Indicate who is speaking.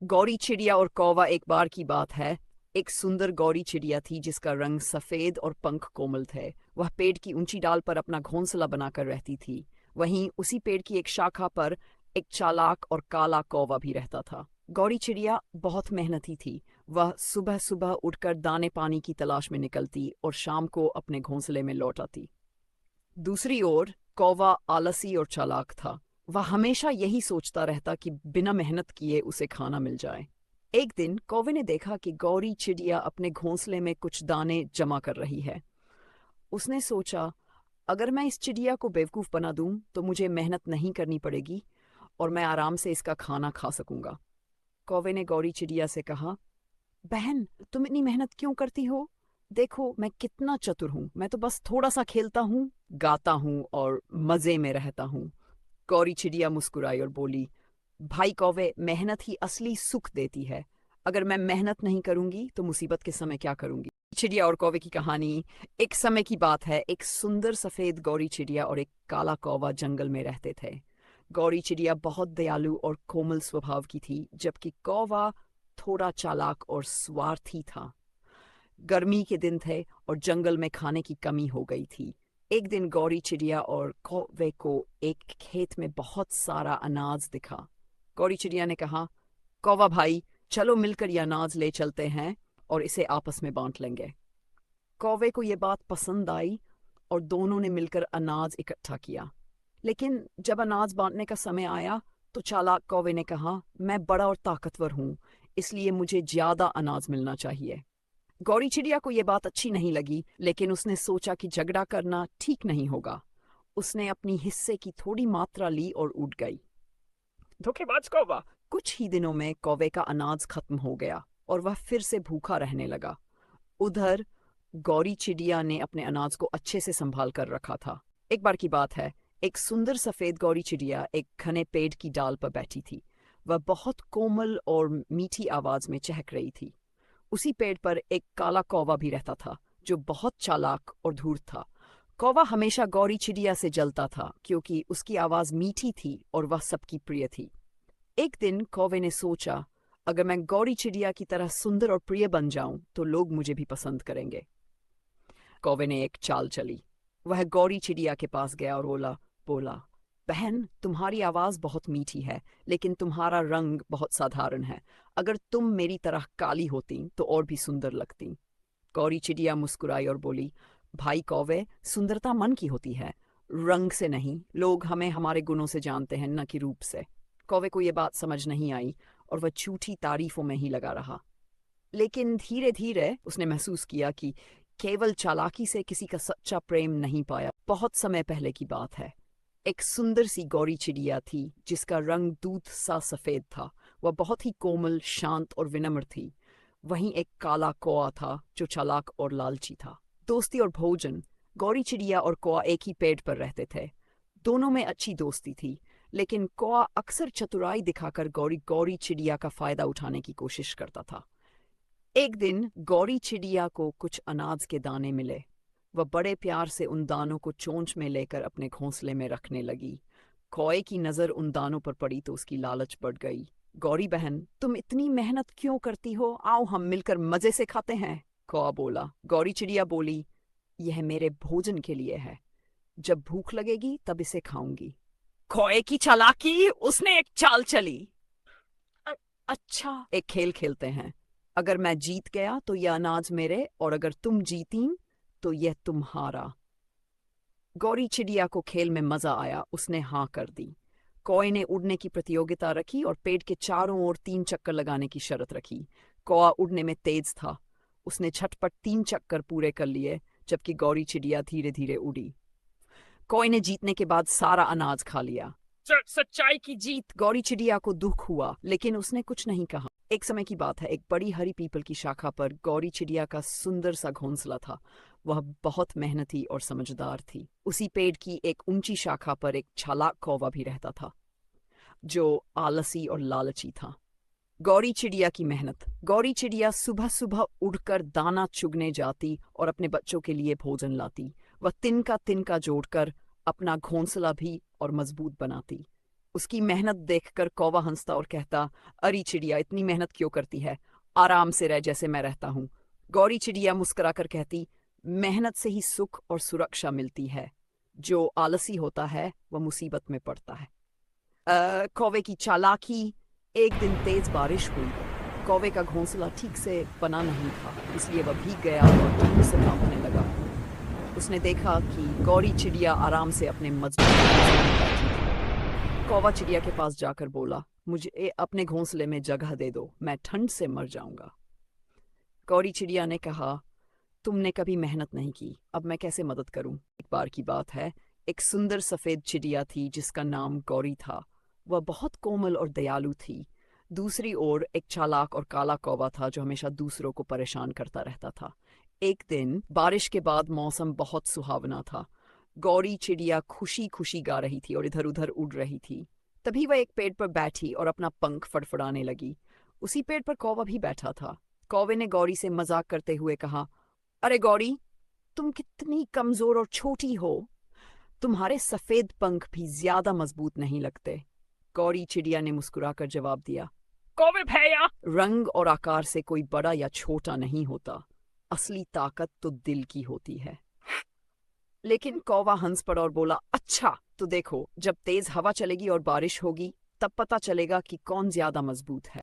Speaker 1: गौरी चिड़िया और कौवा। एक बार की बात है, एक सुंदर गौरी चिड़िया थी जिसका रंग सफेद और पंख कोमल थे। वह पेड़ की ऊंची डाल पर अपना घोंसला बनाकर रहती थी। वहीं उसी पेड़ की एक शाखा पर एक चालाक और काला कौवा भी रहता था। गौरी चिड़िया बहुत मेहनती थी। वह सुबह सुबह उठकर दाने पानी की तलाश में निकलती और शाम को अपने घोंसले में लौट आती। दूसरी ओर कौवा आलसी और चालाक था। वह हमेशा यही सोचता रहता कि बिना मेहनत किए उसे खाना मिल जाए। एक दिन कौवे ने देखा कि गौरी चिड़िया अपने घोंसले में कुछ दाने जमा कर रही है। उसने सोचा, अगर मैं इस चिड़िया को बेवकूफ़ बना दूं तो मुझे मेहनत नहीं करनी पड़ेगी और मैं आराम से इसका खाना खा सकूंगा। कौवे ने गौरी चिड़िया से कहा, बहन, तुम इतनी मेहनत क्यों करती हो? देखो मैं कितना चतुर हूँ। मैं तो बस थोड़ा सा खेलता हूँ, गाता हूँ और मजे में रहता हूँ। गौरी चिड़िया मुस्कुराई और बोली, भाई कौवे, मेहनत ही असली सुख देती है। अगर मैं मेहनत नहीं करूंगी तो मुसीबत के समय क्या करूंगी? चिड़िया और कौवे की कहानी। एक समय की बात है, एक सुंदर सफेद गौरी चिड़िया और एक काला कौवा जंगल में रहते थे। गौरी चिड़िया बहुत दयालु और कोमल स्वभाव की थी, जबकि कौवा थोड़ा चालाक और स्वार्थी था। गर्मी के दिन थे और जंगल में खाने की कमी हो गई थी। एक दिन गौरी चिड़िया और कौवे को एक खेत में बहुत सारा अनाज दिखा। गौरी चिड़िया ने कहा, कौवा भाई, चलो मिलकर यह अनाज ले चलते हैं और इसे आपस में बांट लेंगे। कौवे को यह बात पसंद आई और दोनों ने मिलकर अनाज इकट्ठा किया। लेकिन जब अनाज बांटने का समय आया तो चालाक कौवे ने कहा, मैं बड़ा और ताकतवर हूँ, इसलिए मुझे ज्यादा अनाज मिलना चाहिए। गौरी चिड़िया को यह बात अच्छी नहीं लगी, लेकिन उसने सोचा कि झगड़ा करना ठीक नहीं होगा। उसने अपनी हिस्से की थोड़ी मात्रा ली और उड़ गई। धोखेबाज कौवा। कुछ ही दिनों में कौवे का अनाज खत्म हो गया और वह फिर से भूखा रहने लगा। उधर गौरी चिड़िया ने अपने अनाज को अच्छे से संभाल कर रखा था। एक बार की बात है, एक सुंदर सफेद गौरी चिड़िया एक घने पेड़ की डाल पर बैठी थी। वह बहुत कोमल और मीठी आवाज में चहक रही थी। उसी पेड़ पर एक काला कौवा भी रहता था, जो बहुत चालाक और धूर्त था। कौवा हमेशा गौरी चिड़िया से जलता था क्योंकि उसकी आवाज मीठी थी और वह सबकी प्रिय थी। एक दिन कौवे ने सोचा, अगर मैं गौरी चिड़िया की तरह सुंदर और प्रिय बन जाऊं तो लोग मुझे भी पसंद करेंगे। कौवे ने एक चाल चली। वह गौरी चिड़िया के पास गया और बोला, बहन, तुम्हारी आवाज बहुत मीठी है, लेकिन तुम्हारा रंग बहुत साधारण है। अगर तुम मेरी तरह काली होती तो और भी सुंदर लगती। गौरी चिड़िया मुस्कुराई और बोली, भाई कौवे, सुंदरता मन की होती है, रंग से नहीं। लोग हमें हमारे गुणों से जानते हैं, न कि रूप से। कौवे को यह बात समझ नहीं आई और वह झूठी तारीफों में ही लगा रहा। लेकिन धीरे धीरे उसने महसूस किया कि केवल चालाकी से किसी का सच्चा प्रेम नहीं पाया। बहुत समय पहले की बात है। एक सुंदर सी गौरी चिड़िया थी जिसका रंग दूध सा सफेद था। वह बहुत ही कोमल, शांत और विनम्र थी। वहीं एक काला कौआ था जो चालाक और लालची था। दोस्ती और भोजन। गौरी चिड़िया और कौआ एक ही पेड़ पर रहते थे। दोनों में अच्छी दोस्ती थी, लेकिन कौआ अक्सर चतुराई दिखाकर गौरी गौरी चिड़िया का फायदा उठाने की कोशिश करता था। एक दिन गौरी चिड़िया को कुछ अनाज के दाने मिले। वह बड़े प्यार से उन दानों को चोंच में लेकर अपने घोंसले में रखने लगी। कौए की नजर उन दानों पर पड़ी तो उसकी लालच बढ़ गई। गौरी बहन, तुम इतनी मेहनत क्यों करती हो? आओ हम मिलकर मजे से खाते हैं। कौआ बोला। गौरी चिड़िया बोली, यह मेरे भोजन के लिए है। जब भूख लगेगी तब इसे खाऊंगी। कौए की चालाकी। उसने एक चाल चली। अच्छा, एक खेल खेलते हैं। अगर मैं जीत गया तो यह अनाज मेरे, और अगर तुम जीती तो यह तुम्हारा। गौरी चिड़िया को खेल में मजा आया। उसने हाँ कर दी। कौए ने उड़ने की प्रतियोगिता रखी और पेड़ के चारों ओर 3 चक्कर लगाने की शर्त रखी। कौआ उड़ने में तेज था। उसने झटपट 3 चक्कर पूरे कर लिए, जबकि गौरी चिड़िया धीरे धीरे उड़ी। कौए ने जीतने के बाद सारा अनाज खा लिया। सच्चाई की जीत। गौरी चिड़िया को दुख हुआ, लेकिन उसने कुछ नहीं कहा। एक समय की बात है, एक बड़ी हरी पीपल की शाखा पर गौरी चिड़िया का सुंदर सा घोंसला था। वह बहुत मेहनती और समझदार थी। उसी पेड़ की एक ऊंची शाखा पर एक चालाक कौवा भी रहता था, जो आलसी और लालची था। गौरी चिड़िया की मेहनत। गौरी चिड़िया सुबह सुबह उड़कर दाना चुगने जाती और अपने बच्चों के लिए भोजन लाती। वह तिनका तिनका जोड़कर अपना घोंसला भी और मजबूत बनाती। उसकी मेहनत देखकर कौवा हंसता और कहता, अरे चिड़िया, इतनी मेहनत क्यों करती है? आराम से रह जैसे मैं रहता हूँ। गौरी चिड़िया मुस्कुराकर कहती, मेहनत से ही सुख और सुरक्षा मिलती है। जो आलसी होता है वह मुसीबत में पड़ता है। कौवे की चालाकी। एक दिन तेज बारिश हुई। कौवे का घोंसला ठीक से बना नहीं था, इसलिए वह भीग गया और ठंड से कांपने लगा। उसने देखा कि गौरी चिड़िया आराम से अपने मजबूत घोंसले में बैठी थी। कौवा चिड़िया के पास जाकर बोला, मुझे अपने घोंसले में जगह दे दो, मैं ठंड से मर जाऊंगा। गौरी चिड़िया ने कहा, तुमने कभी मेहनत नहीं की, अब मैं कैसे मदद करूं? एक बार की बात है, एक सुंदर सफेद चिड़िया थी जिसका नाम गौरी था। वह बहुत कोमल और दयालु थी। दूसरी ओर एक चालाक और काला कौवा था जो हमेशा दूसरों को परेशान करता रहता था। एक दिन बारिश के बाद मौसम बहुत सुहावना था। गौरी चिड़िया खुशी खुशी गा रही थी और इधर उधर उड़ रही थी। तभी वह एक पेड़ पर बैठी और अपना पंख फड़फड़ाने लगी। उसी पेड़ पर कौवा भी बैठा था। कौवे ने गौरी से मजाक करते हुए कहा, अरे गौरी, तुम कितनी कमजोर और छोटी हो। तुम्हारे सफेद पंख भी ज्यादा मजबूत नहीं लगते। गौरी चिड़िया ने मुस्कुराकर जवाब दिया, कौवे भैया, रंग और आकार से कोई बड़ा या छोटा नहीं होता। असली ताकत तो दिल की होती है। लेकिन कौवा हंस पड़ा और बोला, अच्छा तो देखो, जब तेज हवा चलेगी और बारिश होगी तब पता चलेगा कि कौन ज्यादा मजबूत है।